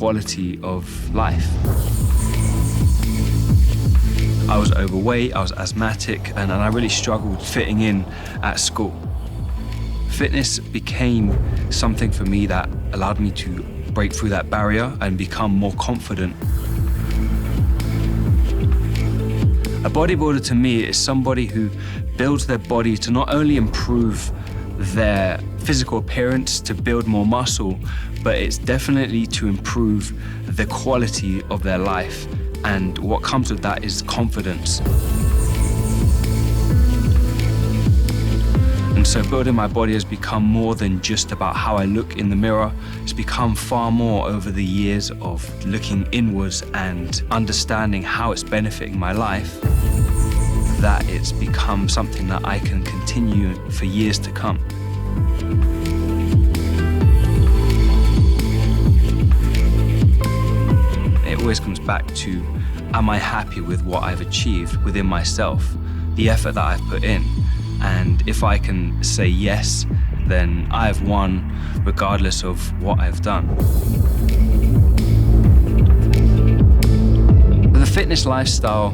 quality of life. I was overweight, I was asthmatic, and I really struggled fitting in at school. Fitness became something for me that allowed me to break through that barrier and become more confident. A bodybuilder to me is somebody who builds their body to not only improve their physical appearance, to build more muscle, but it's definitely to improve the quality of their life. And what comes with that is confidence. And so building my body has become more than just about how I look in the mirror. It's become far more over the years of looking inwards and understanding how it's benefiting my life, that it's become something that I can continue for years to come. It always comes back to, am I happy with what I've achieved within myself, the effort that I've put in? And if I can say yes, then I've won regardless of what I've done. The fitness lifestyle,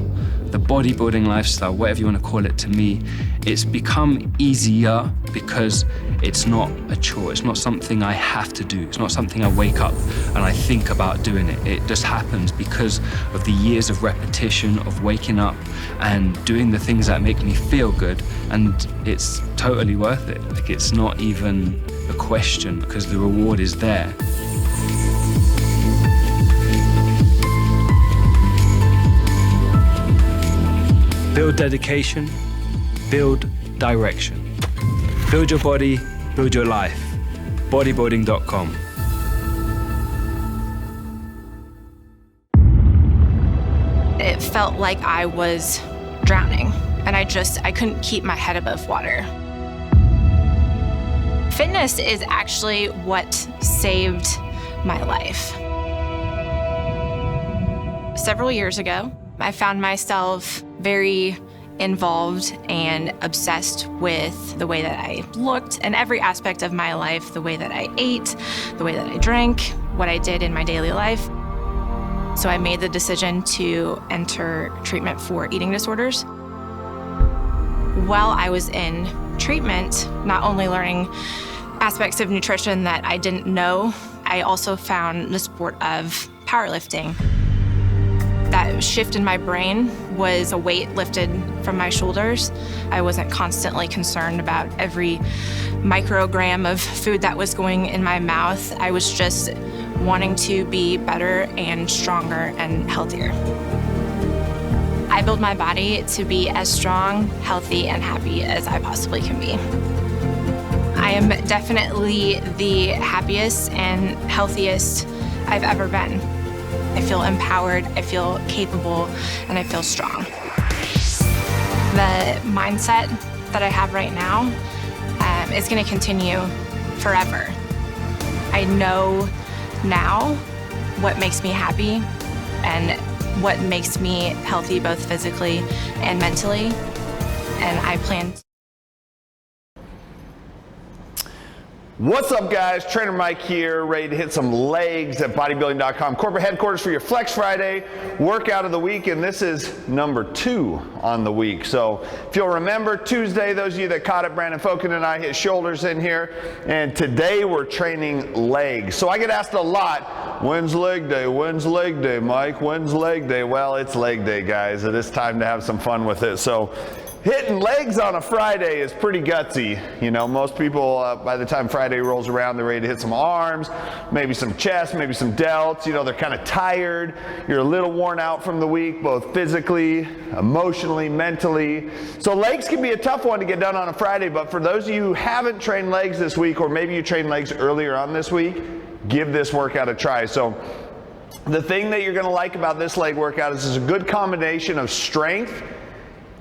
the bodybuilding lifestyle, whatever you want to call it, to me, it's become easier because it's not a chore. It's not something I have to do. It's not something I wake up and I think about doing it. It just happens because of the years of repetition, of waking up and doing the things that make me feel good, and it's totally worth it. Like, it's not even a question because the reward is there. Build dedication, build direction. Build your body, build your life. Bodybuilding.com. It felt like I was drowning, and I couldn't keep my head above water. Fitness is actually what saved my life. Several years ago, I found myself very involved and obsessed with the way that I looked in every aspect of my life, the way that I ate, the way that I drank, what I did in my daily life. So I made the decision to enter treatment for eating disorders. While I was in treatment, not only learning aspects of nutrition that I didn't know, I also found the sport of powerlifting. That shift in my brain was a weight lifted from my shoulders. I wasn't constantly concerned about every microgram of food that was going in my mouth. I was just wanting to be better and stronger and healthier. I build my body to be as strong, healthy, and happy as I possibly can be. I am definitely the happiest and healthiest I've ever been. I feel empowered, I feel capable, and I feel strong. The mindset that I have right now is going to continue forever. I know now what makes me happy and what makes me healthy, both physically and mentally, and I plan. What's up, guys? Trainer Mike here, ready to hit some legs at Bodybuilding.com, corporate headquarters for your Flex Friday workout of the week, and this is number 2 on the week. So if you'll remember, Tuesday, those of you that caught it, Brandon Fokin and I hit shoulders in here, and today we're training legs. So I get asked a lot, when's leg day? When's leg day, Mike? When's leg day? Well, it's leg day, guys. It is time to have some fun with it. So hitting legs on a Friday is pretty gutsy. You know, most people, by the time Friday rolls around, they're ready to hit some arms, maybe some chest, maybe some delts. You know, they're kind of tired. You're a little worn out from the week, both physically, emotionally, mentally. So legs can be a tough one to get done on a Friday, but for those of you who haven't trained legs this week, or maybe you trained legs earlier on this week, give this workout a try. So the thing that you're gonna like about this leg workout is it's a good combination of strength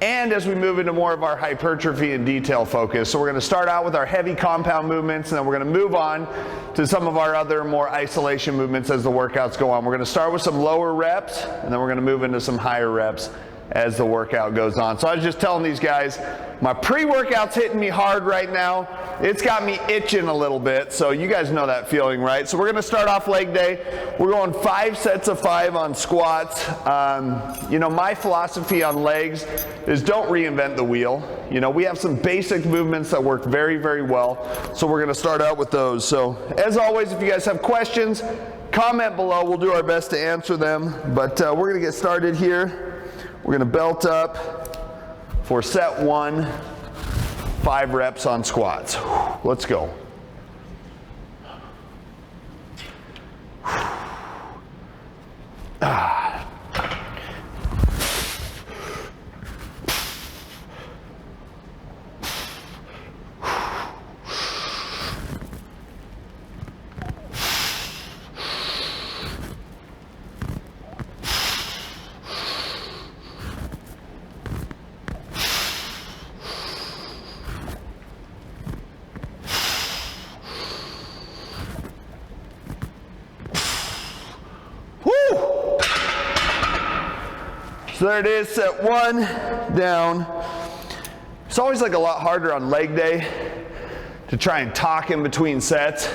and as we move into more of our hypertrophy and detail focus. So we're going to start out with our heavy compound movements, and then we're going to move on to some of our other more isolation movements as the workouts go on. We're going to start with some lower reps, and then we're going to move into some higher reps as the workout goes on. So I was just telling these guys, my pre-workout's hitting me hard right now. It's got me itching a little bit, so you guys know that feeling, right? So we're gonna start off leg day. We're going 5 sets of 5 on squats. You know, my philosophy on legs is don't reinvent the wheel. You know, we have some basic movements that work very, very well, so we're gonna start out with those. So as always, if you guys have questions, comment below. We'll do our best to answer them, but we're gonna get started here. We're gonna belt up for set 1, 5 reps on squats. Let's go. So there it is, set 1, down. It's always like a lot harder on leg day to try and talk in between sets.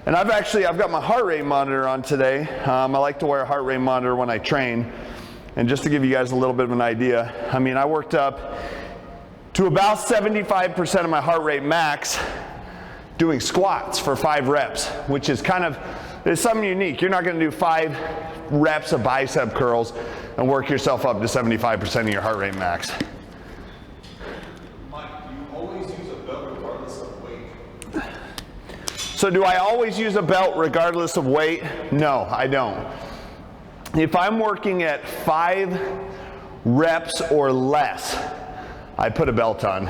And I've got my heart rate monitor on today. I like to wear a heart rate monitor when I train. And just to give you guys a little bit of an idea, I mean, I worked up to about 75% of my heart rate max doing squats for 5 reps, which is it's something unique. You're not gonna do 5 reps of bicep curls and work yourself up to 75% of your heart rate max. Mike, do you always use a belt regardless of weight? So do I always use a belt regardless of weight? No, I don't. If I'm working at 5 reps or less, I put a belt on.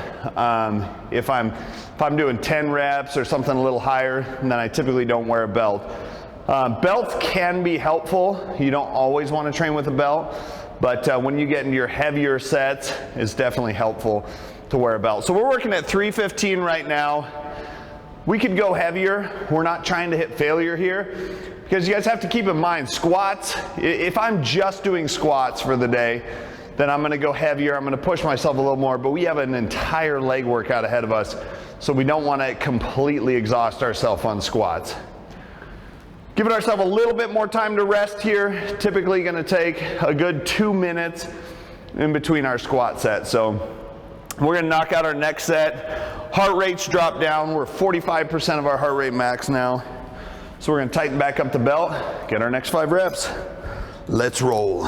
If I'm doing 10 reps or something a little higher, then I typically don't wear a belt. Belts can be helpful. You don't always want to train with a belt, but when you get into your heavier sets, it's definitely helpful to wear a belt. So we're working at 315 right now. We could go heavier. We're not trying to hit failure here, because you guys have to keep in mind, squats, if I'm just doing squats for the day, then I'm gonna go heavier. I'm gonna push myself a little more, but we have an entire leg workout ahead of us, so we don't want to completely exhaust ourselves on squats. Giving ourselves a little bit more time to rest here. Typically gonna take a good 2 minutes in between our squat sets. So we're gonna knock out our next set. Heart rates drop down. We're 45% of our heart rate max now. So we're gonna tighten back up the belt, get our next 5 reps. Let's roll.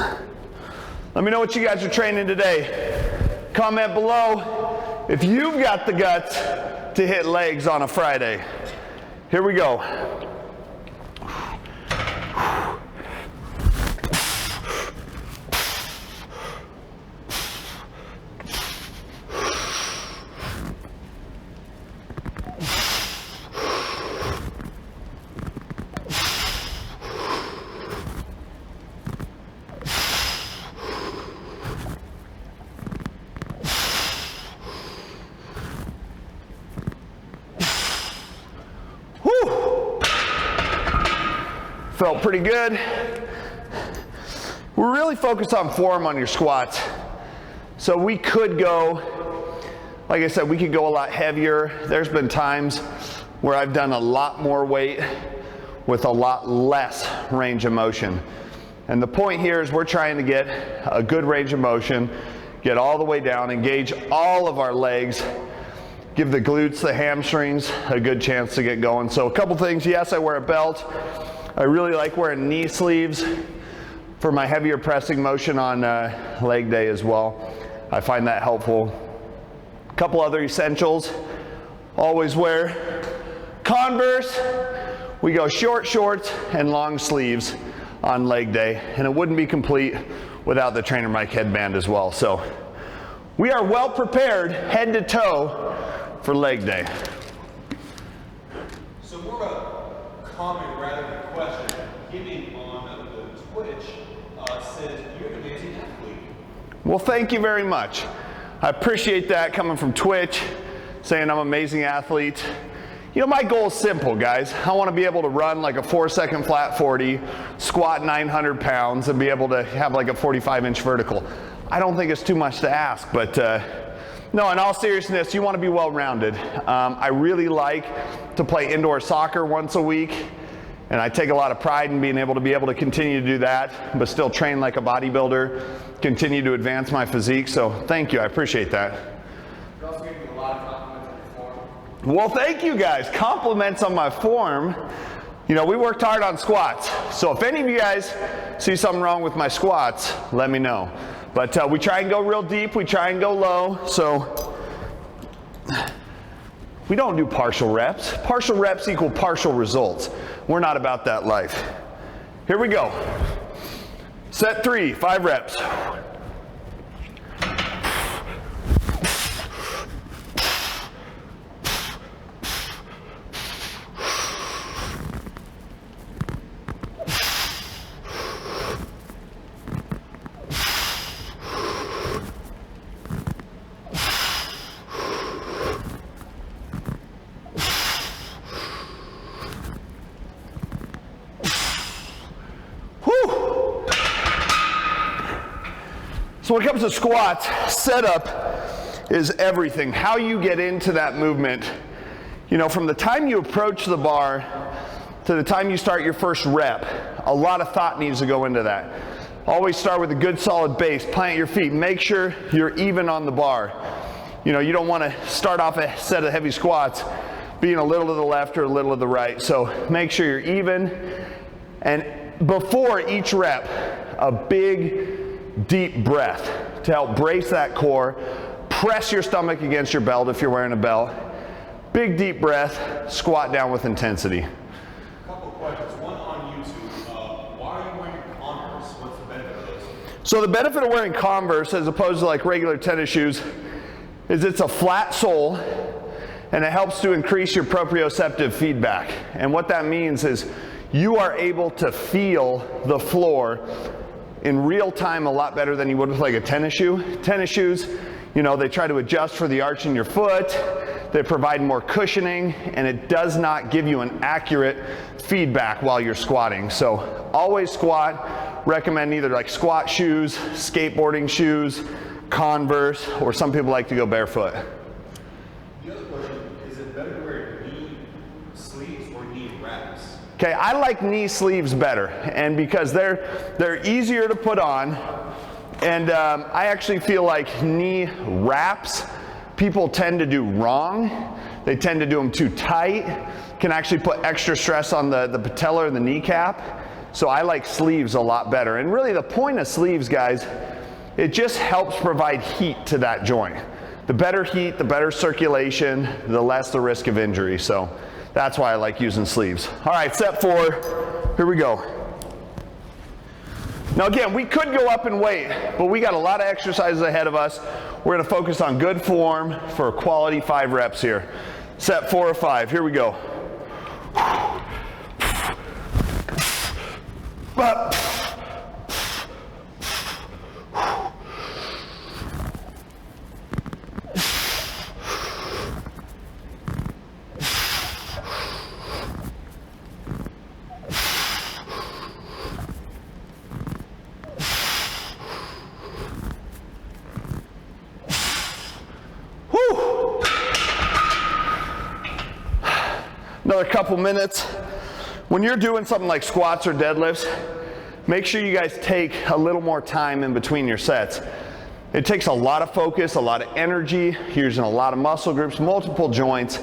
Let me know what you guys are training today. Comment below if you've got the guts to hit legs on a Friday. Here we go. Felt pretty good. We're really focused on form on your squats. So we could go, like I said, we could go a lot heavier. There's been times where I've done a lot more weight with a lot less range of motion. And the point here is we're trying to get a good range of motion, get all the way down, engage all of our legs, give the glutes, the hamstrings a good chance to get going. So a couple things, yes, I wear a belt. I really like wearing knee sleeves for my heavier pressing motion on leg day as well. I find that helpful. A couple other essentials, always wear Converse. We go short shorts and long sleeves on leg day, and it wouldn't be complete without the Trainer Mike headband as well. So we are well prepared head to toe for leg day. So more of a comment rather than a question. Giving on the Twitch says you're an amazing athlete. Well, thank you very much. I appreciate that coming from Twitch, saying I'm an amazing athlete. You know, my goal is simple, guys. I want to be able to run like a 4-second flat 40, squat 900 pounds, and be able to have like a 45-inch vertical. I don't think it's too much to ask, but no, in all seriousness, you want to be well-rounded. I really like to play indoor soccer once a week, and I take a lot of pride in being able to continue to do that, but still train like a bodybuilder, continue to advance my physique, so thank you, I appreciate that. You're also giving me a lot of compliments on your form. Well, thank you guys. Compliments on my form. You know, we worked hard on squats, so if any of you guys see something wrong with my squats, let me know. But we try and go real deep, we try and go low, so we don't do partial reps. Partial reps equal partial results. We're not about that life. Here we go. Set 3, 5 reps. So when it comes to squats, setup is everything. How you get into that movement, you know, from the time you approach the bar to the time you start your first rep, a lot of thought needs to go into that. Always start with a good solid base, plant your feet, make sure you're even on the bar. You know, you don't want to start off a set of heavy squats being a little to the left or a little to the right. So make sure you're even, and before each rep, a big deep breath to help brace that core. Press your stomach against your belt if you're wearing a belt. Big deep breath, squat down with intensity. A couple of questions. One on YouTube. Why are you wearing Converse? What's the benefit of those? So the benefit of wearing Converse as opposed to like regular tennis shoes is it's a flat sole and it helps to increase your proprioceptive feedback. And what that means is you are able to feel the floor in real time a lot better than you would with like a tennis shoe. Tennis shoes, you know, they try to adjust for the arch in your foot, they provide more cushioning, and it does not give you an accurate feedback while you're squatting. So always squat, recommend either like squat shoes, skateboarding shoes, Converse, or some people like to go barefoot. The other question, is it better to wear knee sleeves or knee wraps? Okay, I like knee sleeves better, and because they're easier to put on, and I actually feel like knee wraps, people tend to do wrong. They tend to do them too tight, can actually put extra stress on the patella or the kneecap. So I like sleeves a lot better. And really the point of sleeves, guys, it just helps provide heat to that joint. The better heat, the better circulation, the less the risk of injury. So that's why I like using sleeves. All right, set 4, here we go. Now again, we could go up in weight, but we got a lot of exercises ahead of us. We're gonna focus on good form for a quality 5 reps here. Set 4 of 5, here we go. Another couple minutes. When you're doing something like squats or deadlifts, make sure you guys take a little more time in between your sets. It takes a lot of focus, a lot of energy, you're using a lot of muscle groups, multiple joints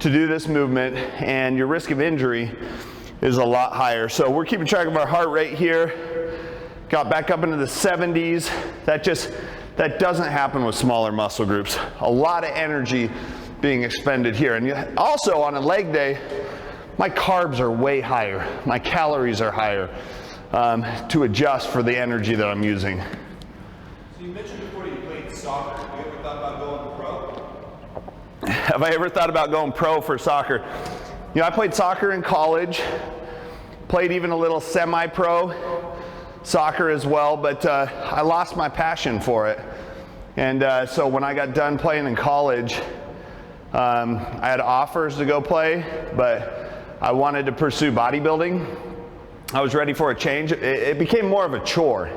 to do this movement, and your risk of injury is a lot higher. So we're keeping track of our heart rate here. Got back up into the 70s. That doesn't happen with smaller muscle groups. A lot of energy being expended here. And also on a leg day, my carbs are way higher. My calories are higher to adjust for the energy that I'm using. So you mentioned before you played soccer. Have you ever thought about going pro? Have I ever thought about going pro for soccer? You know, I played soccer in college, played even a little semi-pro soccer as well, but I lost my passion for it. And so when I got done playing in college, I had offers to go play, but I wanted to pursue bodybuilding. I was ready for a change. It became more of a chore.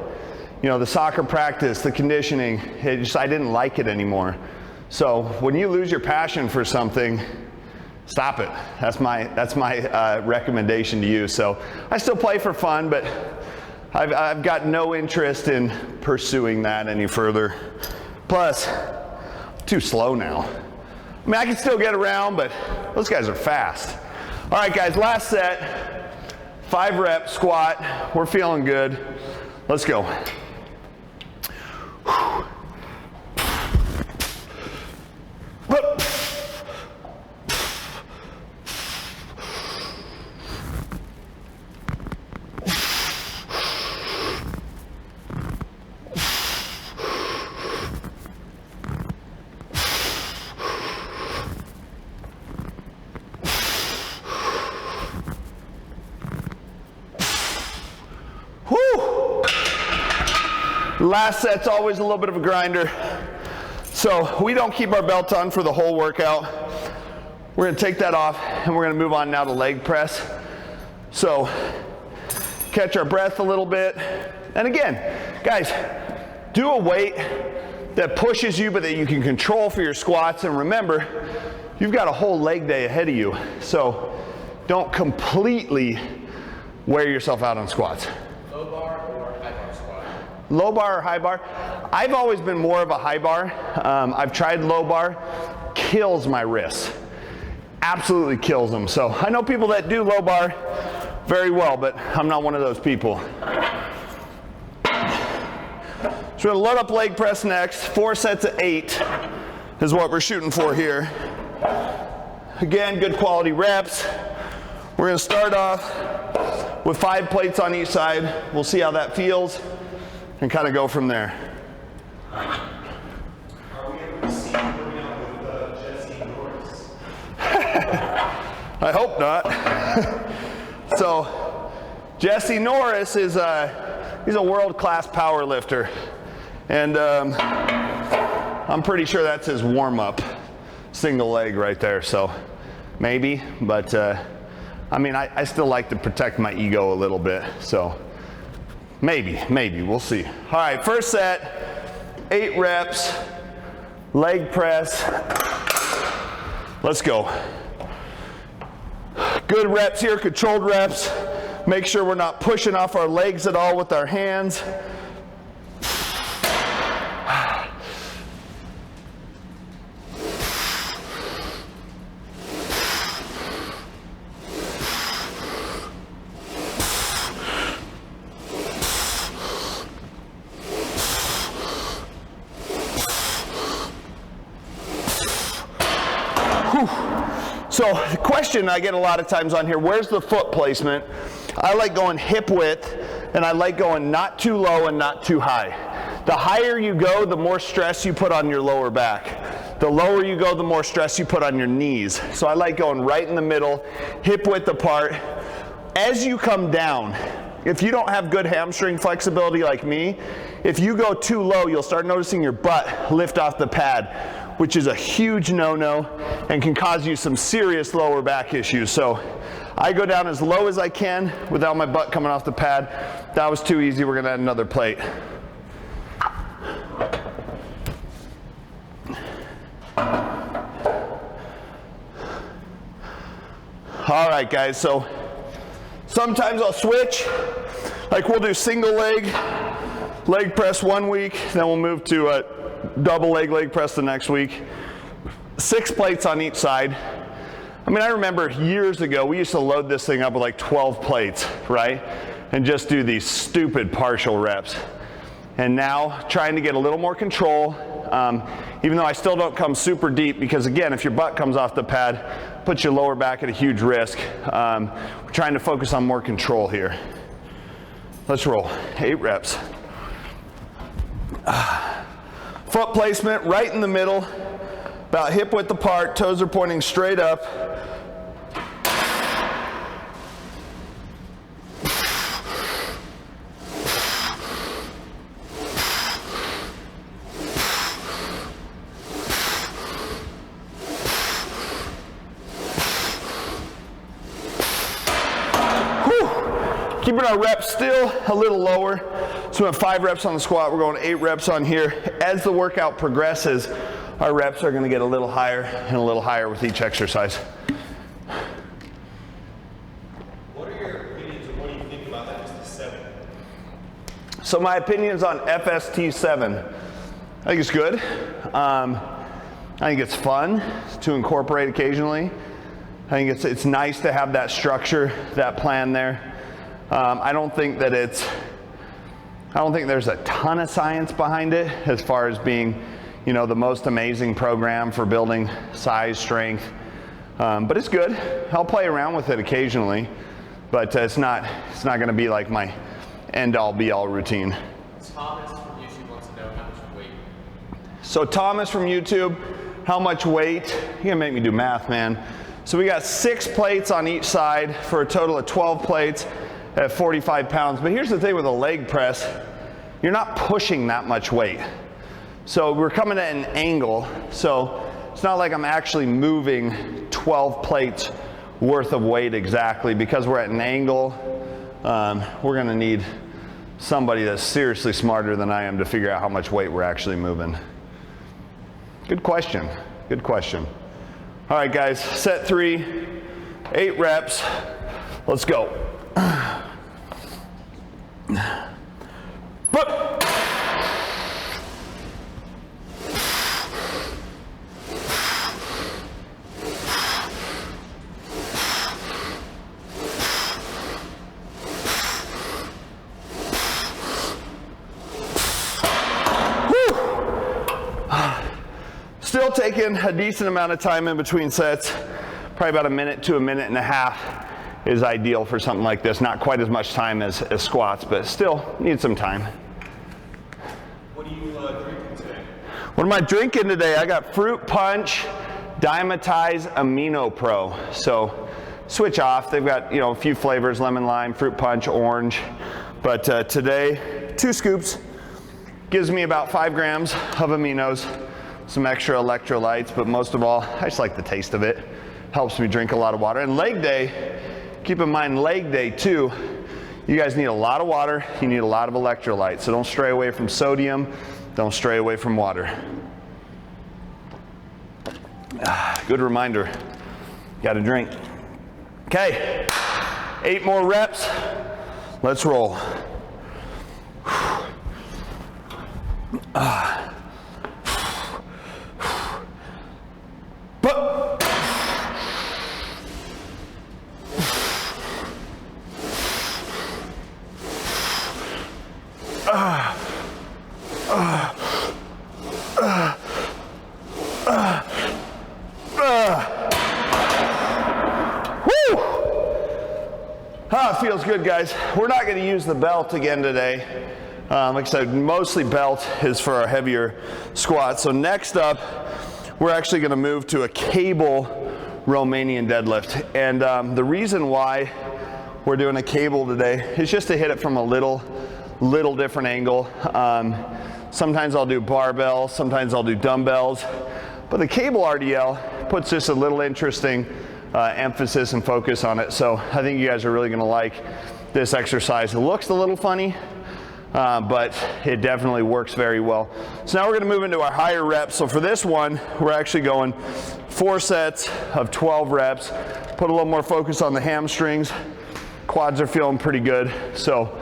you know, the soccer practice, the conditioning, I didn't like it anymore. So when you lose your passion for something, stop it. That's my recommendation to you. So I still play for fun, but I've got no interest in pursuing that any further. Plus, I'm too slow now. I mean, I can still get around, but those guys are fast. All right, guys, last set, 5 reps squat. We're feeling good. Let's go. Last set's always a little bit of a grinder. So we don't keep our belt on for the whole workout. We're gonna take that off and we're gonna move on now to leg press. So catch our breath a little bit. And again, guys, do a weight that pushes you but that you can control for your squats. And remember, you've got a whole leg day ahead of you. So don't completely wear yourself out on squats. Low bar or high bar squat? Low bar or high bar? I've always been more of a high bar. I've tried low bar, kills my wrists. Absolutely kills them. So I know people that do low bar very well, but I'm not one of those people. So we're gonna load up leg press next. 4 sets of 8 is what we're shooting for here. Again, good quality reps. We're gonna start off with 5 plates on each side. We'll see how that feels and kind of go from there. Are we able to see working out with Jesse Norris? I hope not. So Jesse Norris is he's a world-class power lifter, and I'm pretty sure that's his warm-up single leg right there. So maybe, but I mean, I still like to protect my ego a little bit. So maybe we'll see. All right, first set, 8 reps, leg press. Let's go. Good reps here, controlled reps. Make sure we're not pushing off our legs at all with our hands. So the question I get a lot of times on here, where's the foot placement? I like going hip width, and I like going not too low and not too high. The higher you go, the more stress you put on your lower back. The lower you go, the more stress you put on your knees. So I like going right in the middle, hip width apart. As you come down, if you don't have good hamstring flexibility like me, if you go too low, you'll start noticing your butt lift off the pad, which is a huge no-no and can cause you some serious lower back issues. So I go down as low as I can without my butt coming off the pad. That was too easy. We're gonna add another plate. All right, guys, so sometimes I'll switch. Like we'll do single leg press 1 week, then we'll move to a double leg press the next week. 6 plates on each side. I mean, I remember years ago, we used to load this thing up with like 12 plates, right? And just do these stupid partial reps. And now, trying to get a little more control, even though I still don't come super deep, because again, if your butt comes off the pad, puts your lower back at a huge risk. We're trying to focus on more control here. Let's roll, 8 reps. Foot placement right in the middle, about hip width apart, toes are pointing straight up. Keep Keeping our reps still a little lower. So we have 5 reps on the squat, we're going 8 reps on here. As the workout progresses, our reps are gonna get a little higher and a little higher with each exercise. What are your opinions and what do you think about that FST7? So my opinions on FST7, I think it's good. I think it's fun to incorporate occasionally. I think it's nice to have that structure, that plan there. I don't think there's a ton of science behind it as far as being, you know, the most amazing program for building size, strength. But it's good. I'll play around with it occasionally, but it's not going to be like my end-all be-all routine. Thomas from YouTube wants to know how much weight. So Thomas from YouTube, how much weight? You're gonna make me do math, man. So we got 6 plates on each side for a total of 12 plates at 45 pounds. But here's the thing with a leg press, you're not pushing that much weight. So we're coming at an angle, so it's not like I'm actually moving 12 plates worth of weight exactly. Because we're at an angle, we're gonna need somebody that's seriously smarter than I am to figure out how much weight we're actually moving. Good question, good question. All right guys, set 3, 8 reps, let's go. Still taking a decent amount of time in between sets. Probably about a minute to a minute and a half is ideal for something like this. Not quite as much time as squats, but still need some time. What are you drinking today? What am I drinking today? I got Fruit Punch Dimetize Amino Pro. So switch off. They've got, you know, a few flavors, lemon lime, fruit punch, orange. But today, 2 scoops. Gives me about 5 grams of aminos, some extra electrolytes, but most of all, I just like the taste of it. Helps me drink a lot of water. And leg day, keep in mind leg day too, you guys need a lot of water, you need a lot of electrolytes. So don't stray away from sodium, don't stray away from water. Good reminder, gotta drink. Okay, 8 more reps, let's roll. Feels good, guys. We're not going to use the belt again today. Like I said, mostly belt is for our heavier squats. So next up, we're actually going to move to a cable Romanian deadlift. And the reason why we're doing a cable today is just to hit it from a little different angle. Sometimes I'll do barbell, sometimes I'll do dumbbells, but the cable RDL puts just a little interesting emphasis and focus on it. So I think you guys are really gonna like this exercise. It looks a little funny, but it definitely works very well. So now we're gonna move into our higher reps. So for this one, we're actually going 4 sets of 12 reps. Put a little more focus on the hamstrings. Quads are feeling pretty good. So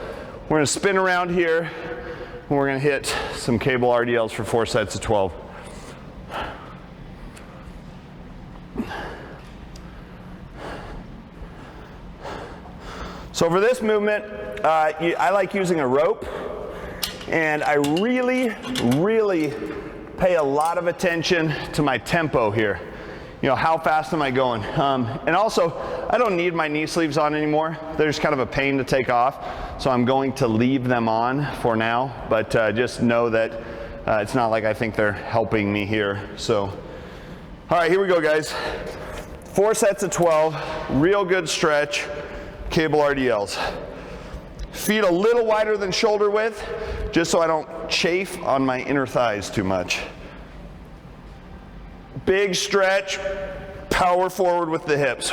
we're gonna spin around here, and we're gonna hit some cable RDLs for 4 sets of 12. So for this movement, I like using a rope, and I really pay a lot of attention to my tempo here. You know, how fast am I going? And also, I don't need my knee sleeves on anymore. They're just kind of a pain to take off, so I'm going to leave them on for now, but just know that it's not like I think they're helping me here. So, all right, here we go, guys. 4 sets of 12, real good stretch. Cable RDLs. Feet a little wider than shoulder width, just so I don't chafe on my inner thighs too much. Big stretch, power forward with the hips.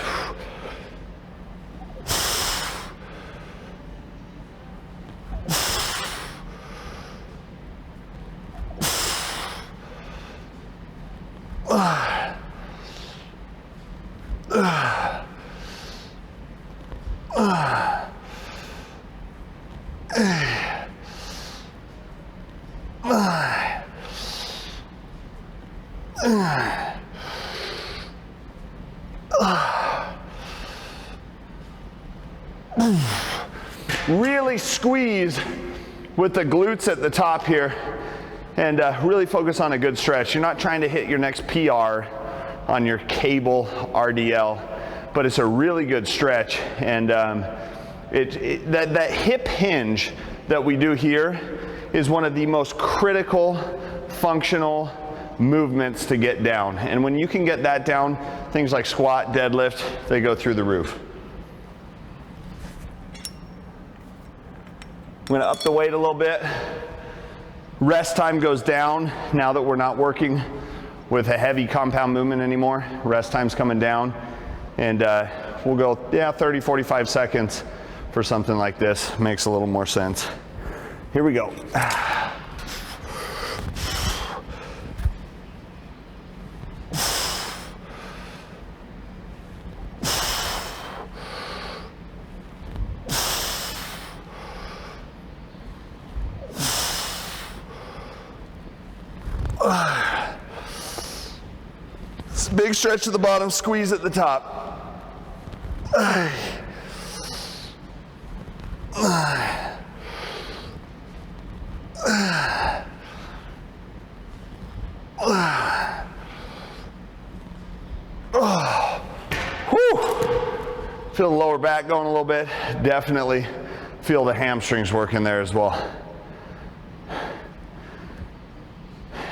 Really squeeze with the glutes at the top here, and really focus on a good stretch. You're not trying to hit your next PR on your cable RDL, but it's a really good stretch. And that hip hinge that we do here is one of the most critical functional movements to get down. And when you can get that down, things like squat, deadlift, they go through the roof. I'm gonna up the weight a little bit. Rest time goes down now that we're not working with a heavy compound movement anymore. Rest time's coming down, and we'll go 30, 45 seconds for something like this. Makes a little more sense. Here we go. Big stretch at the bottom, squeeze at the top. Feel the lower back going a little bit. Definitely feel the hamstrings working there as well.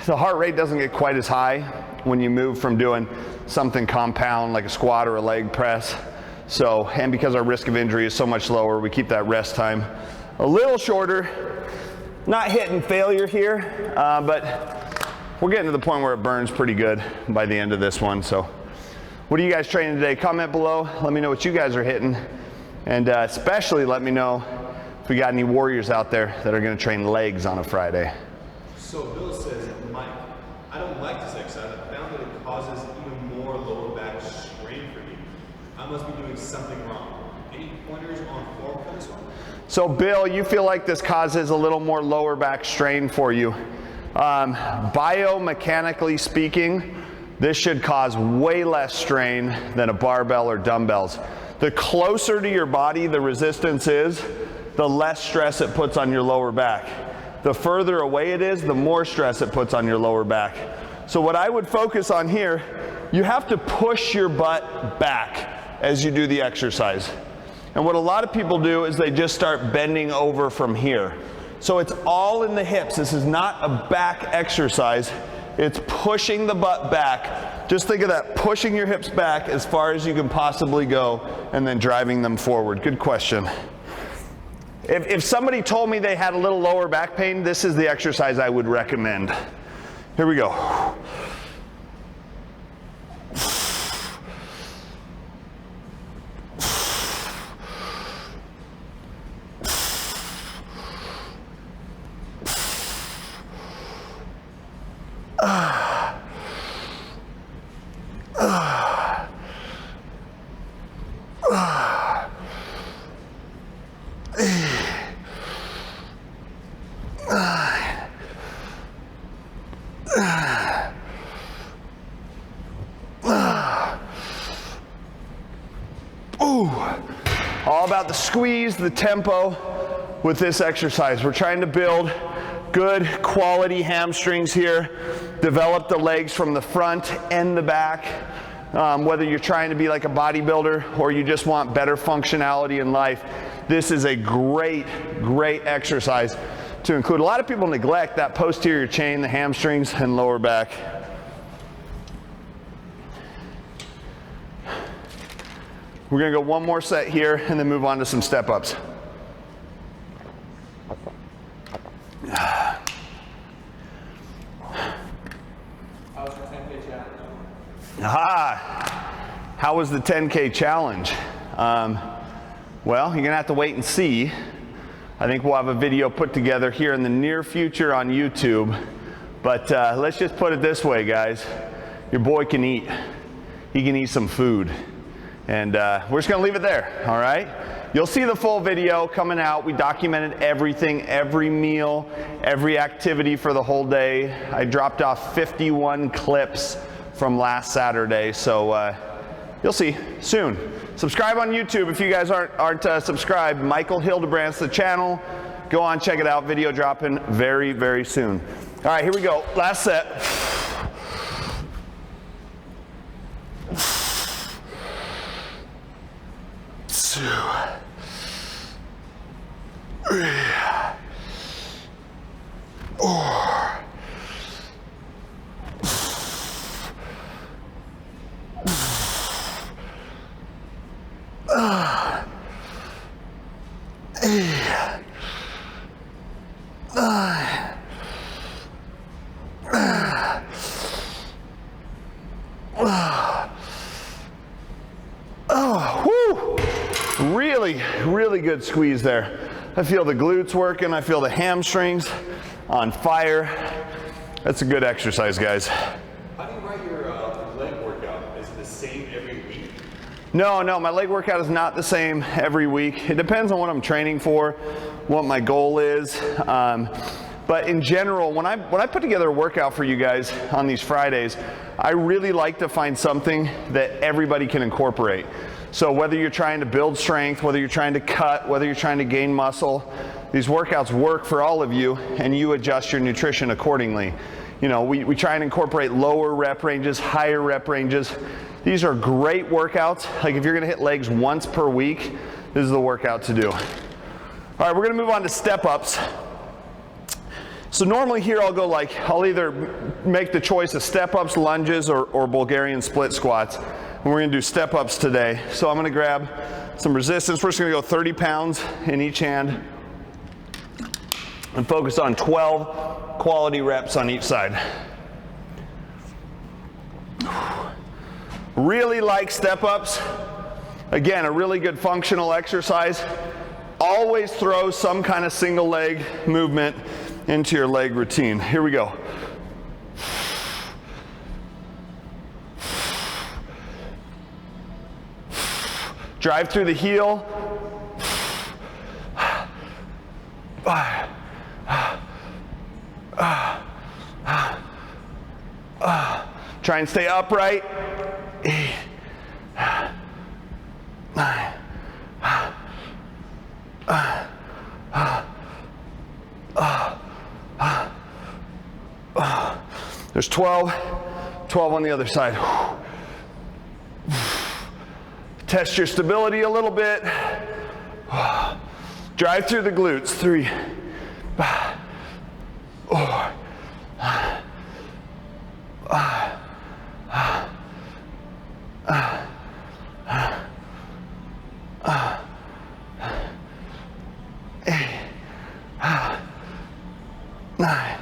The heart rate doesn't get quite as high when you move from doing something compound like a squat or a leg press. So, and because our risk of injury is so much lower, we keep that rest time a little shorter. Not hitting failure here, but we're getting to the point where it burns pretty good by the end of this one. So, what are you guys training today? Comment below. Let me know what you guys are hitting. And especially let me know if we got any warriors out there that are gonna train legs on a Friday. So Bill says, Mike, I don't like this exercise. I found that it causes even more lower back strain for me. I must be doing something wrong. Any pointers on form for this one? So Bill, you feel like this causes a little more lower back strain for you. Biomechanically speaking, this should cause way less strain than a barbell or dumbbells. The closer to your body the resistance is, the less stress it puts on your lower back. The further away it is, the more stress it puts on your lower back. So what I would focus on here, you have to push your butt back as you do the exercise. And what a lot of people do is they just start bending over from here. So it's all in the hips. This is not a back exercise. It's pushing the butt back. Just think of that, pushing your hips back as far as you can possibly go and then driving them forward. Good question. If somebody told me they had a little lower back pain, this is the exercise I would recommend. Here we go. All about the squeeze, the tempo with this exercise. We're trying to build good quality hamstrings here, develop the legs from the front and the back. Whether you're trying to be like a bodybuilder or you just want better functionality in life, this is a great, great exercise to include. A lot of people neglect that posterior chain, the hamstrings and lower back. We're gonna go one more set here and then move on to some step ups. How was the 10K challenge? Well, you're gonna have to wait and see. I think we'll have a video put together here in the near future on YouTube. But let's just put it this way, guys. Your boy can eat. He can eat some food. And we're just gonna leave it there, all right? You'll see the full video coming out. We documented everything, every meal, every activity for the whole day. I dropped off 51 clips from last Saturday, so you'll see soon. Subscribe on YouTube if you guys aren't subscribed. Michael Hildebrandt's the channel. Go on, check it out. Video dropping very, very soon. All right, here we go. Last set. Two. Three. Four. Really good squeeze there. I feel the glutes working. I feel the hamstrings on fire. That's a good exercise, guys. How do you write your leg workout? Is it the same every week? No, my leg workout is not the same every week. It depends on what I'm training for, what my goal is. But in general, when I put together a workout for you guys on these Fridays, I really like to find something that everybody can incorporate. So whether you're trying to build strength, whether you're trying to cut, whether you're trying to gain muscle, these workouts work for all of you, and you adjust your nutrition accordingly. You know, we try and incorporate lower rep ranges, higher rep ranges. These are great workouts. Like if you're gonna hit legs once per week, this is the workout to do. All right, we're gonna move on to step ups. So normally here I'll either make the choice of step ups, lunges, or Bulgarian split squats. And we're gonna do step ups today. So I'm gonna grab some resistance. We're just gonna go 30 pounds in each hand and focus on 12 quality reps on each side. Really like step ups. Again, a really good functional exercise. Always throw some kind of single leg movement into your leg routine. Here we go. Drive through the heel. Try and stay upright. 8, 9. There's 12 on the other side. Test your stability a little bit. Drive through the glutes. 3, 4, 8, 9.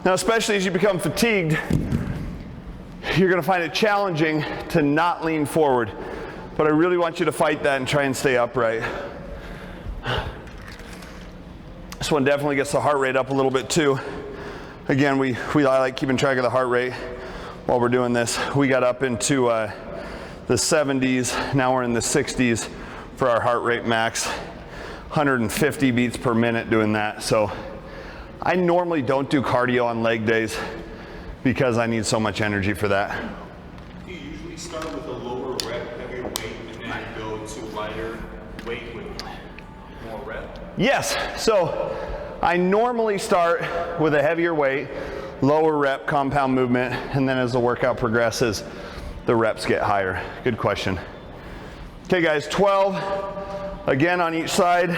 Now, especially as you become fatigued, you're going to find it challenging to not lean forward. But I really want you to fight that and try and stay upright. This one definitely gets the heart rate up a little bit too. Again, I like keeping track of the heart rate while we're doing this. We got up into the 70s. Now we're in the 60s for our heart rate max. 150 beats per minute doing that. So I normally don't do cardio on leg days because I need so much energy for that. Do you usually start with a lower rep, heavier weight, and then go to lighter weight with more rep? Yes, so I normally start with a heavier weight, lower rep compound movement, and then as the workout progresses, the reps get higher. Good question. Okay guys, 12, again on each side.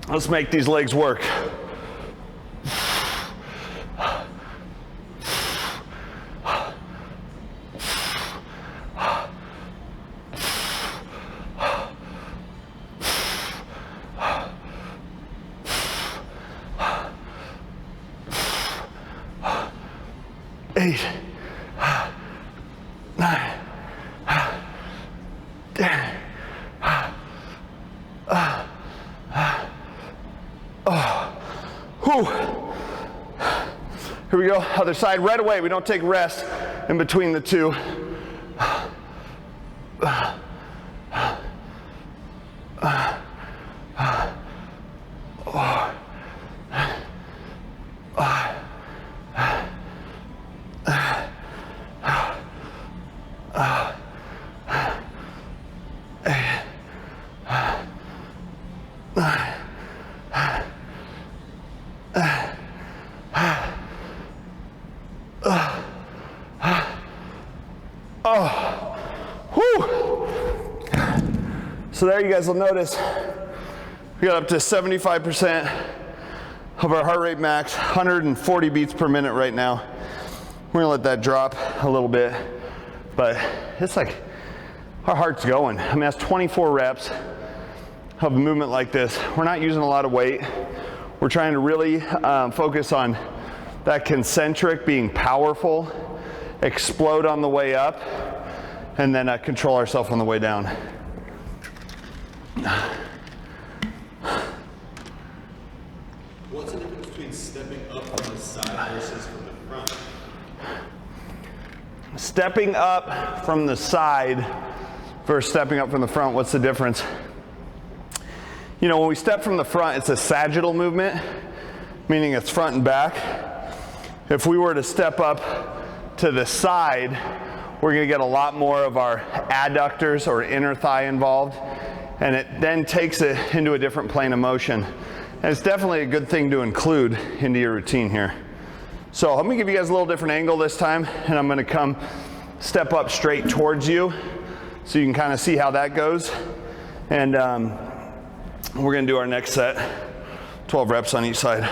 Let's make these legs work. 8, 9, 10. Here we go, other side, right away. We don't take rest in between the two. So there you guys will notice we got up to 75% of our heart rate max, 140 beats per minute right now. We're gonna let that drop a little bit, but it's like our heart's going. I mean, that's 24 reps of a movement like this. We're not using a lot of weight. We're trying to really focus on that concentric being powerful, explode on the way up, and then control ourselves on the way down. What's the difference between stepping up from the side versus from the front? Stepping up from the side versus stepping up from the front, what's the difference? You know, when we step from the front, it's a sagittal movement, meaning it's front and back. If we were to step up to the side, we're gonna get a lot more of our adductors or inner thigh involved, and it then takes it into a different plane of motion. And it's definitely a good thing to include into your routine here. So let me give you guys a little different angle this time, and I'm gonna come step up straight towards you so you can kind of see how that goes. And we're gonna do our next set, 12 reps on each side.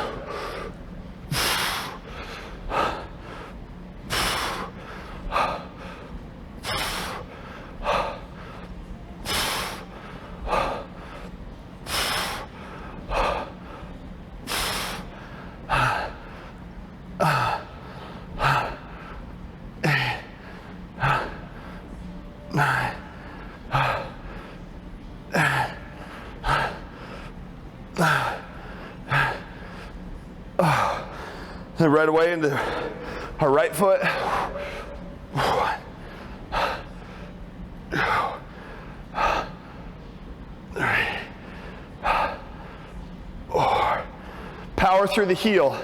Then right away into our right foot. Power through the heel.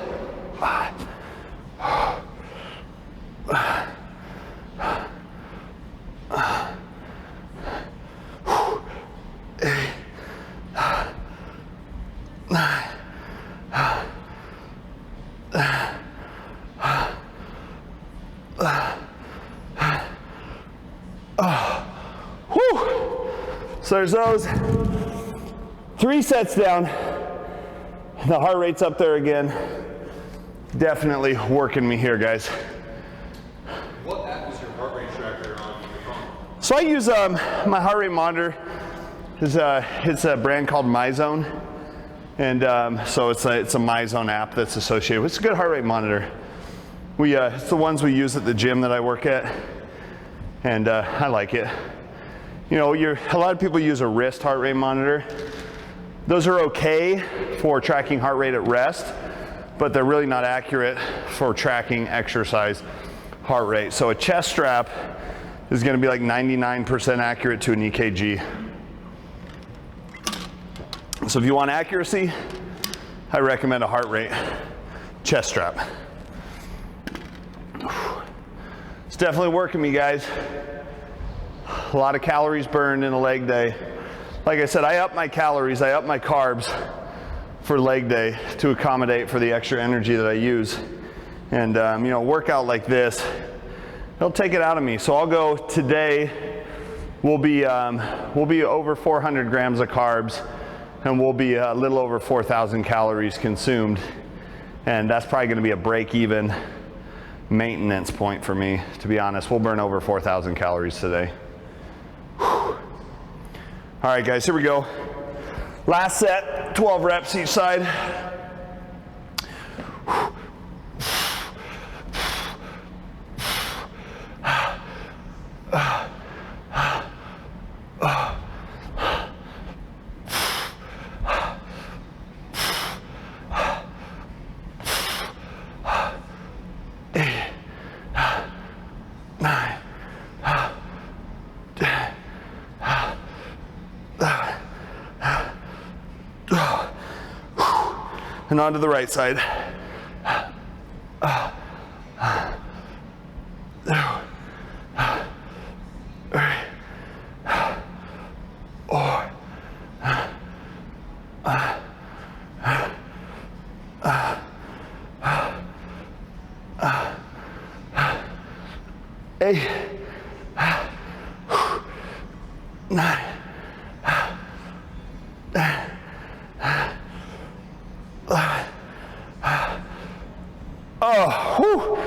So there's those 3 sets down. The heart rate's up there again. Definitely working me here, guys. What app is your heart rate tracker on your phone? So I use my heart rate monitor. It's a brand called MyZone, and so it's a MyZone app that's associated. It's a good heart rate monitor. It's the ones we use at the gym that I work at, and I like it. You know, a lot of people use a wrist heart rate monitor. Those are okay for tracking heart rate at rest, but they're really not accurate for tracking exercise heart rate. So a chest strap is going to be like 99% accurate to an EKG. So if you want accuracy, I recommend a heart rate chest strap. It's definitely working me, guys. A lot of calories burned in a leg day. Like I said, I up my calories, I up my carbs for leg day to accommodate for the extra energy that I use. And you know, a workout like this, it'll take it out of me. So I'll go today, we'll be over 400 grams of carbs, and we'll be a little over 4,000 calories consumed. And that's probably gonna be a break-even maintenance point for me, to be honest. We'll burn over 4,000 calories today. All right, guys, here we go. Last set, 12 reps each side. and onto the right side. Eight, 9, oh, whew.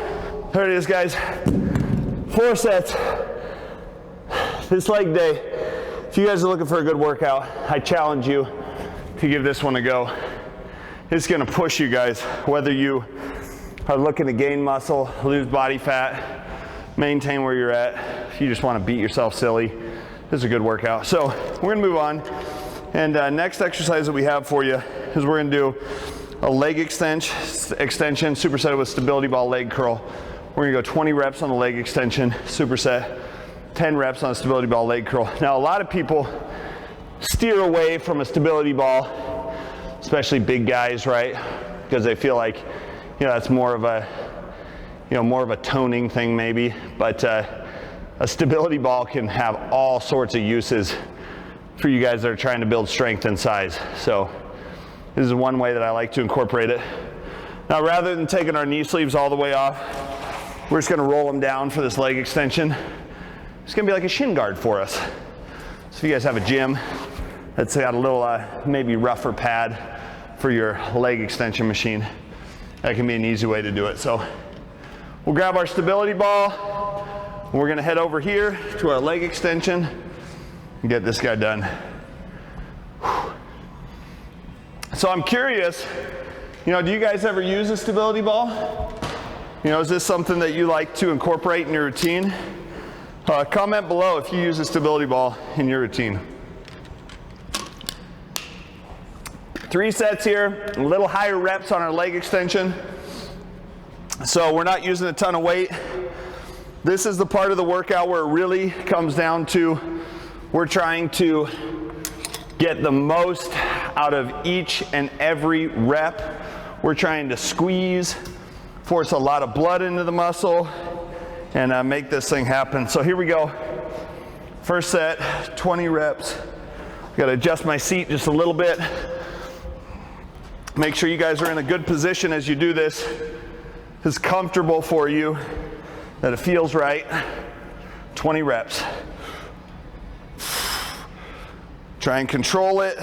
There it is, guys. 4 sets. This leg day, if you guys are looking for a good workout, I challenge you to give this one a go. It's gonna push you guys, whether you are looking to gain muscle, lose body fat, maintain where you're at. If you just want to beat yourself silly, this is a good workout. So we're gonna move on, and next exercise that we have for you is we're gonna do a leg extension, superset with stability ball leg curl. We're gonna go 20 reps on the leg extension, superset, 10 reps on a stability ball leg curl. Now a lot of people steer away from a stability ball, especially big guys, right? Because they feel like, you know, that's more of a, you know, more of a toning thing maybe, but a stability ball can have all sorts of uses for you guys that are trying to build strength and size. So this is one way that I like to incorporate it. Now rather than taking our knee sleeves all the way off, we're just gonna roll them down for this leg extension. It's gonna be like a shin guard for us. So if you guys have a gym that's got a little maybe rougher pad for your leg extension machine, that can be an easy way to do it. So we'll grab our stability ball, and we're gonna head over here to our leg extension and get this guy done. So I'm curious, you know, do you guys ever use a stability ball? You know, is this something that you like to incorporate in your routine? Comment below if you use a stability ball in your routine. 3 sets here, a little higher reps on our leg extension. So we're not using a ton of weight. This is the part of the workout where it really comes down to, we're trying to get the most out of each and every rep. We're trying to squeeze, force a lot of blood into the muscle, and make this thing happen. So here we go. First set, 20 reps. Got to adjust my seat just a little bit. Make sure you guys are in a good position as you do this. It's comfortable for you, that it feels right. 20 reps. Try and control it.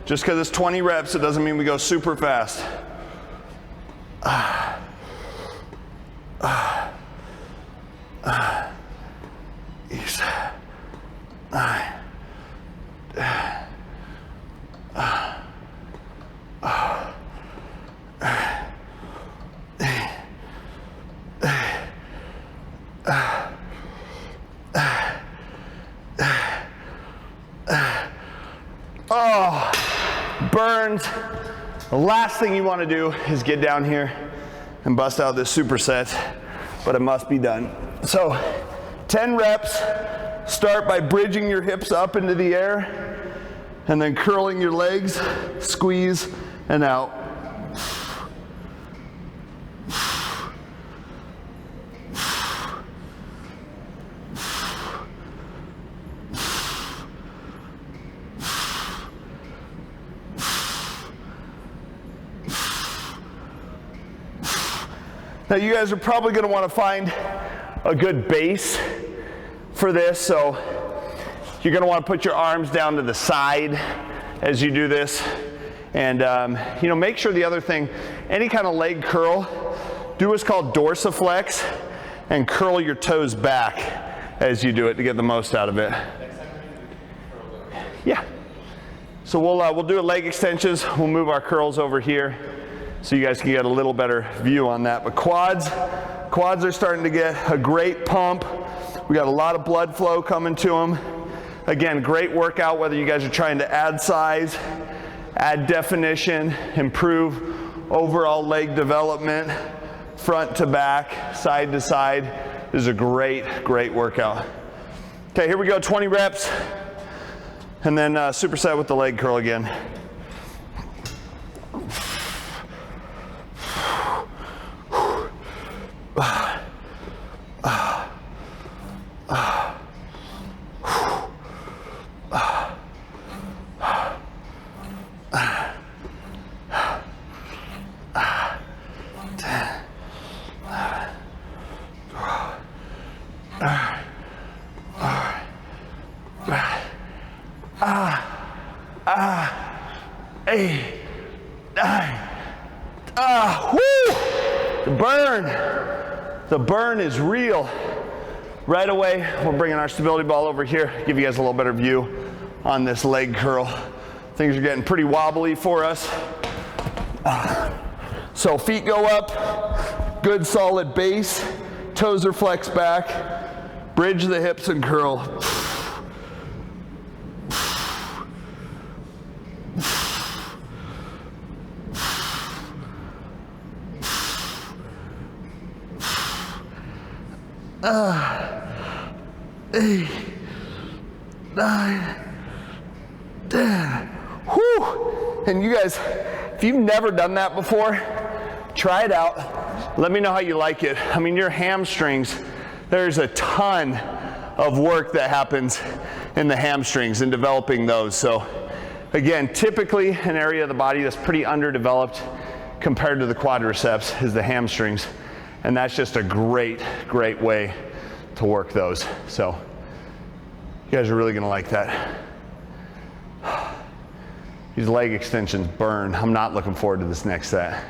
Just because it's 20 reps, it doesn't mean we go super fast. 9. Oh, burns. The last thing you want to do is get down here and bust out this superset, but it must be done. So 10 reps, start by bridging your hips up into the air and then curling your legs, squeeze and out. Now you guys are probably going to want to find a good base for this, so you're going to want to put your arms down to the side as you do this, and you know, make sure the other thing, any kind of leg curl, do what's called dorsiflex and curl your toes back as you do it to get the most out of it. Yeah. So we'll do a leg extensions. We'll move our curls over here so you guys can get a little better view on that. But quads are starting to get a great pump. We got a lot of blood flow coming to them. Again, great workout whether you guys are trying to add size, add definition, improve overall leg development, front to back, side to side. This is a great workout. Okay, here we go, 20 reps. And then superset with the leg curl again. 8, 9. Whoo! The burn is real. Right away, we're bringing our stability ball over here, give you guys a little better view on this leg curl. Things are getting pretty wobbly for us. So feet go up, good solid base, toes are flexed back, bridge the hips and curl. Eight, 9, 10. Whew! And you guys, if you've never done that before, try it out. Let me know how you like it. I mean, your hamstrings, there's a ton of work that happens in the hamstrings and developing those. So again, typically an area of the body that's pretty underdeveloped compared to the quadriceps is the hamstrings. And that's just a great, great way to work those. So you guys are really gonna like that. These leg extensions burn. I'm not looking forward to this next set.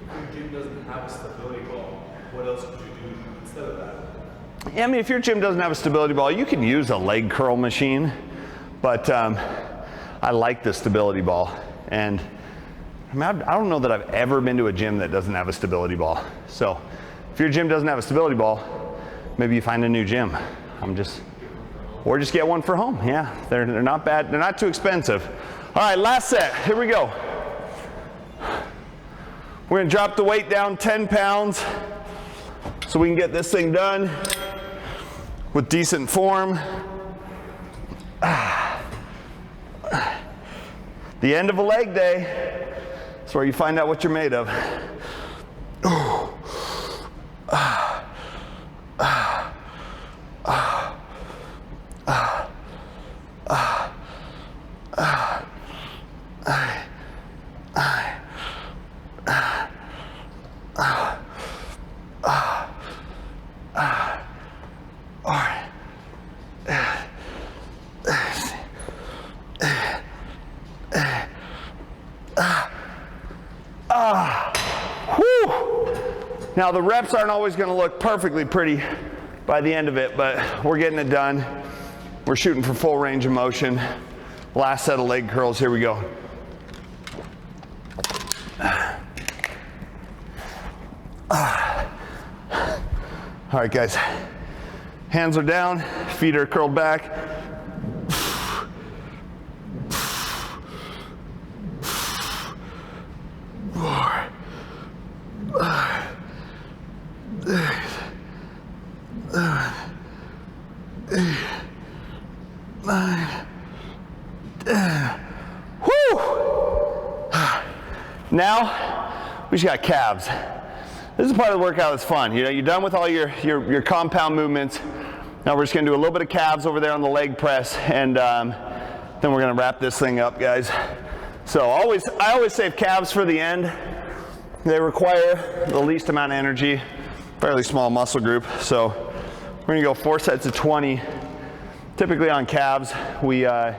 If your gym doesn't have a stability ball, what else could you do instead of that? Yeah, I mean, if your gym doesn't have a stability ball, you can use a leg curl machine, but I like the stability ball. And I mean, I don't know that I've ever been to a gym that doesn't have a stability ball. So if your gym doesn't have a stability ball, maybe you find a new gym. Or just get one for home. Yeah, they're not bad. They're not too expensive. All right, last set. Here we go. We're gonna drop the weight down 10 pounds so we can get this thing done with decent form. The end of a leg day. That's where you find out what you're made of. Now the reps aren't always going to look perfectly pretty by the end of it, but we're getting it done. We're shooting for full range of motion. Last set of leg curls, here we go. All right, guys, hands are down, feet are curled back. Now, we just got calves. This is part of the workout that's fun. You know, you're done with all your compound movements. Now we're just gonna do a little bit of calves over there on the leg press, and then we're gonna wrap this thing up, guys. So I always save calves for the end. They require the least amount of energy, fairly small muscle group. So we're gonna go 4 sets of 20. Typically on calves, we go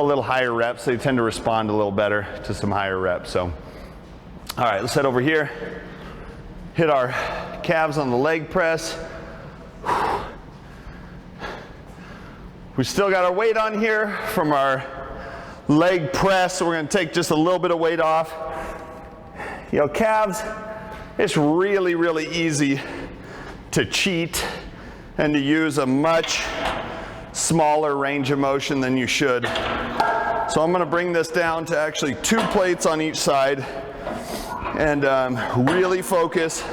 a little higher reps. They tend to respond a little better to some higher reps. So, all right, let's head over here. Hit our calves on the leg press. We still got our weight on here from our leg press, so we're gonna take just a little bit of weight off. You know, calves, it's really, really easy to cheat and to use a much smaller range of motion than you should. So I'm gonna bring this down to actually 2 plates on each side and really focus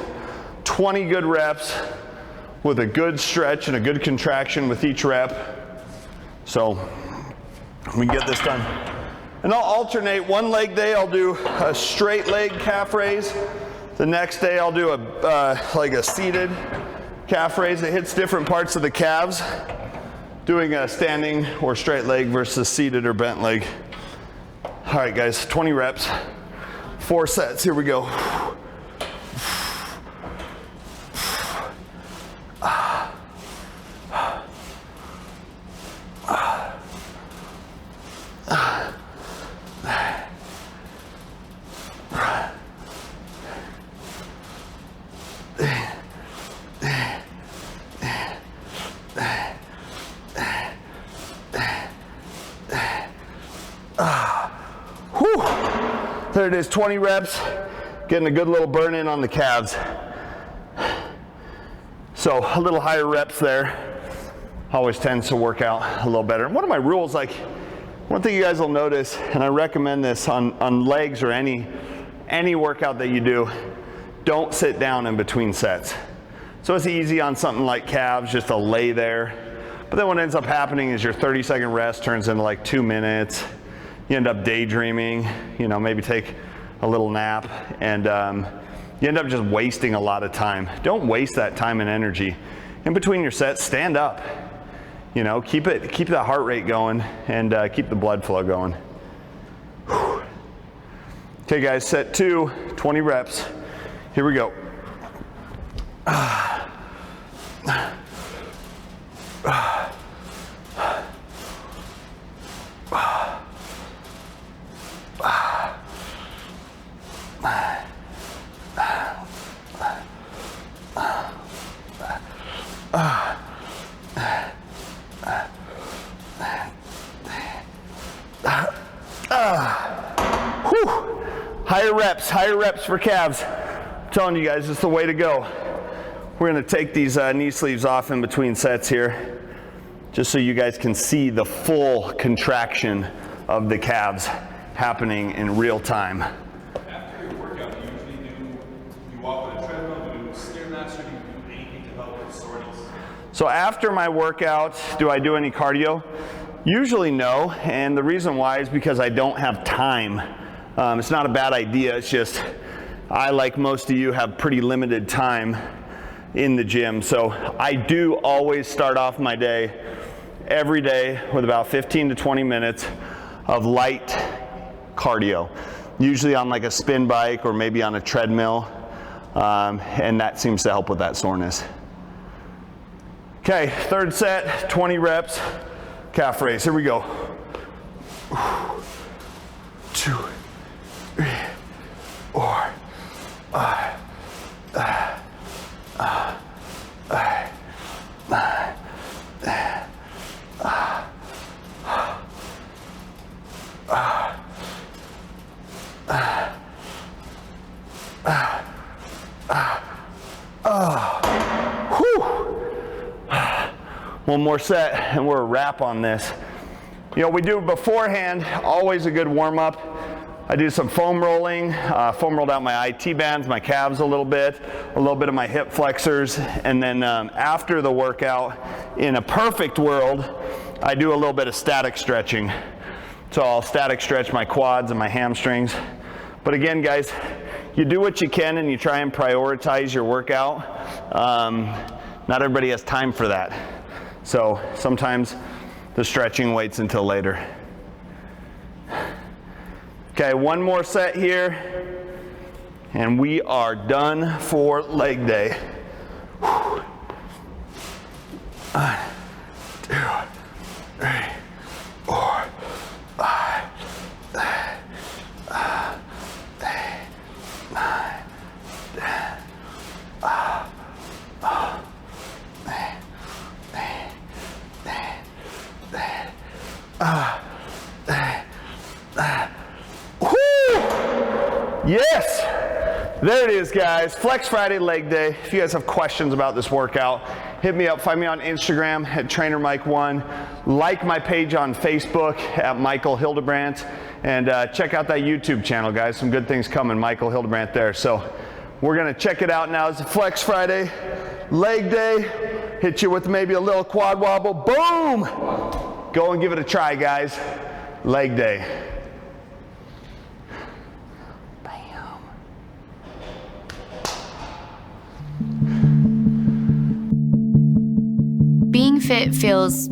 20 good reps with a good stretch and a good contraction with each rep. So we can get this done. And I'll alternate. One leg day I'll do a straight leg calf raise. The next day I'll do like a seated calf raise that hits different parts of the calves. Doing a standing or straight leg versus seated or bent leg. All right, guys, 20 reps, 4 sets, here we go. There it is, 20 reps, getting a good little burn in on the calves. So a little higher reps there always tends to work out a little better. And one of my rules, like one thing you guys will notice, and I recommend this on legs or any workout that you do, don't sit down in between sets. So it's easy on something like calves just to lay there. But then what ends up happening is your 30-second rest turns into like 2 minutes. You end up daydreaming, you know, maybe take a little nap, and you end up just wasting a lot of time. Don't waste that time and energy. In between your sets, stand up. You know, keep that heart rate going and keep the blood flow going. Whew. Okay guys, set 2, 20 reps. Here we go. Higher reps for calves. I'm telling you guys, it's the way to go. We're gonna take these knee sleeves off in between sets here, just so you guys can see the full contraction of the calves happening in real time. After your workout, you walk on a treadmill, do stair mats, or do you do anything to help with soreness? So after my workout, do I do any cardio? Usually no, and the reason why is because I don't have time. It's not a bad idea, it's just I, like most of you, have pretty limited time in the gym. So I do always start off my day, every day, with about 15 to 20 minutes of light cardio. Usually on like a spin bike or maybe on a treadmill, and that seems to help with that soreness. Okay, third set, 20 reps, calf raise. Here we go. 2, 3, 4, 5, 9, 10. One more set and we're a wrap on this. You know, we do beforehand, always a good warm up. I do some foam rolling, foam rolled out my IT bands, my calves a little bit of my hip flexors, and then after the workout, in a perfect world, I do a little bit of static stretching. So I'll static stretch my quads and my hamstrings. But again, guys, you do what you can and you try and prioritize your workout. Not everybody has time for that. So sometimes the stretching waits until later. Okay, one more set here, and we are done for leg day. 1, 2, 3, 4, 5, 6, 9, 10. Yes, there it is, guys. Flex Friday leg day. If you guys have questions about this workout, hit me up. Find me on Instagram at TrainerMike1. Like my page on Facebook at Michael Hildebrandt, and check out that YouTube channel, guys. Some good things coming. Michael Hildebrandt there. So we're gonna check it out now. It's a Flex Friday leg day. Hit you with maybe a little quad wobble. Boom! Go and give it a try, guys. Leg day. Being fit feels